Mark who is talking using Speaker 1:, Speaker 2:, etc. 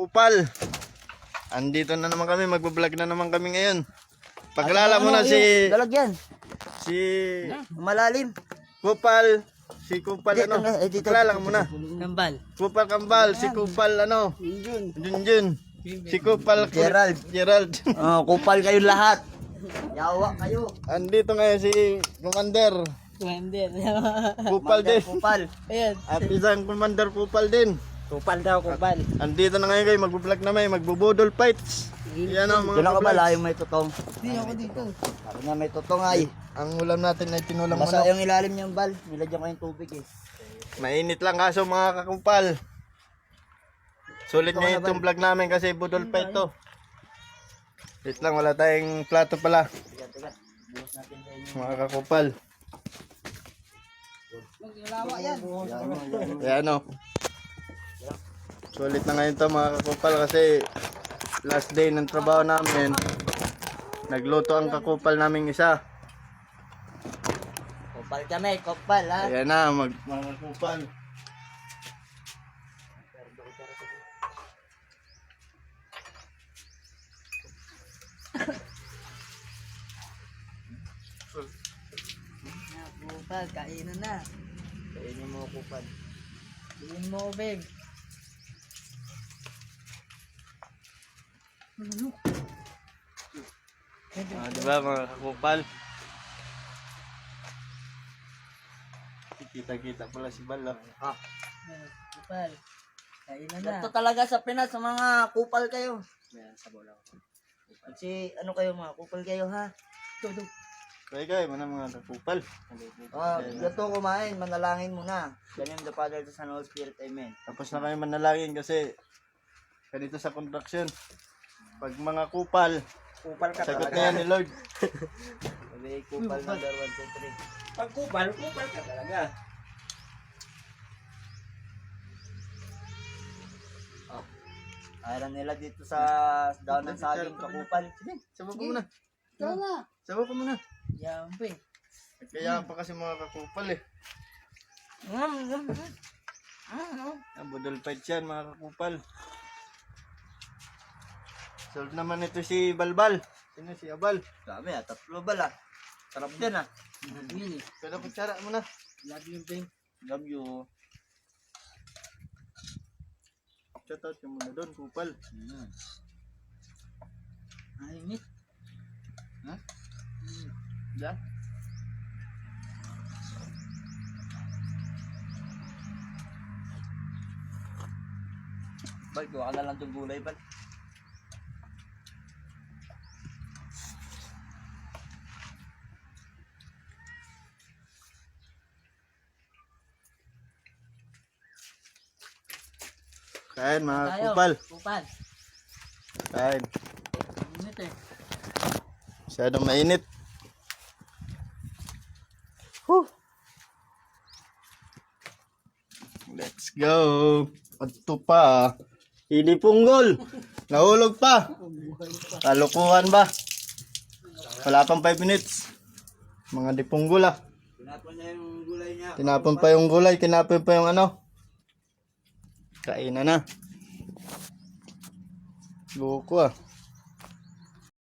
Speaker 1: kakupal. Andito na naman kami, magbablog na naman kami ngayon. Pagkalala mo na si
Speaker 2: Dalagyan. Malalim.
Speaker 1: Kupal. Si Kupal
Speaker 2: Dito
Speaker 1: ano?
Speaker 2: na, dito.
Speaker 1: Pagkalala mo na.
Speaker 3: Kambal.
Speaker 1: Kupal Kambal, si Kupal ano? Junjun. Si Kupal
Speaker 2: Gerald. Oh, kupal kayo lahat. Yawa kayo.
Speaker 1: Andito ngayon si Commander.
Speaker 3: Commander.
Speaker 1: Kupal din.
Speaker 2: Kupal.
Speaker 3: Ayan.
Speaker 1: At isang Commander Kupal din.
Speaker 3: Kupal daw, kupal.
Speaker 1: Andito na ngayon kayo, magbablog na may magbubudol fights. Yan ang mga
Speaker 2: Doon ako
Speaker 1: vlogs.
Speaker 2: malayo may tutong.
Speaker 3: Hindi ako dito.
Speaker 2: Sabi nga may tutong ay.
Speaker 1: Ang ulam natin ay tinulang
Speaker 2: Nasa
Speaker 1: manok.
Speaker 2: yung ilalim niyang bal. Nilagyan ko yung tubig eh.
Speaker 1: Mainit lang kaso mga kakupal. Sulit ngayon itong vlog namin kasi budol fight to. Wait lang, wala tayong plato pala.
Speaker 2: Tiga. Buhos natin sa inyo.
Speaker 1: Mga kakupal.
Speaker 3: Maglalawa yan.
Speaker 1: Ayan o. Sulit na ngayon to mga kakupal kasi last day ng trabaho namin. Nagluto ang kakupal naming isa.
Speaker 2: Kupal kami, kupal ha.
Speaker 1: Ayan na, mga kakupal.
Speaker 3: Kupal, kainan na.
Speaker 2: Kainin mo kupal.
Speaker 3: Kainin mo, babe.
Speaker 1: Diba mga kakupal? Kita-kita pala si Bala.
Speaker 3: Kupal. Kainan na.
Speaker 2: Ito talaga sa Pinas, sa mga kupal kayo. Kasi ano kayo mga kupal kayo ha.
Speaker 1: Kaya kayo, mga kakupal.
Speaker 2: Ganito kumain, manalangin muna. Ganyan the Father, the Son, Holy Spirit, Amen.
Speaker 1: Tapos na kayo manalangin kasi ganito sa construction. Pag mga kupal,
Speaker 2: Kupal ka
Speaker 1: sagot
Speaker 2: talaga.
Speaker 1: na yan ni Lord.
Speaker 2: Sabi, kupal number 1, 2,
Speaker 3: Pag kupal, kupal ka talaga.
Speaker 2: 3. Ayaran nila dito sa daon ng saging kakupal.
Speaker 1: Sige, sabaw ko muna.
Speaker 3: Ikaw na.
Speaker 1: Sabaw ko muna.
Speaker 3: Yampe.
Speaker 1: Kaya pa kasi mga kakupal eh. Budol fight yan mga kakupal. Solve naman ito si Balbal. Sino si Abal?
Speaker 2: Dami ah, 3 bala. Sarap din ah.
Speaker 3: Mili.
Speaker 1: Pero kutsara mo na.
Speaker 3: Love you, babe.
Speaker 2: Love you.
Speaker 1: Shoutout ka muna doon, kupal.
Speaker 3: Ay, meat.
Speaker 2: Ha? Da? Bal, kuha ka na lang itong gulay, Bal.
Speaker 1: Kain mga
Speaker 3: Tayo.
Speaker 1: kupal.
Speaker 3: Kupal.
Speaker 1: Kain.
Speaker 3: Init eh.
Speaker 1: Masyadong mainit. Whew. Let's go. Adto pa. Hindi punggol. Nahulog pa. Kalukuhan ba? Wala pang 5 minutes. Mga dipunggol ah.
Speaker 2: Tinapon niya yung gulay niya.
Speaker 1: Tinapon pa yung gulay. Tinapon pa yung ano. Kainan na. Buko ah.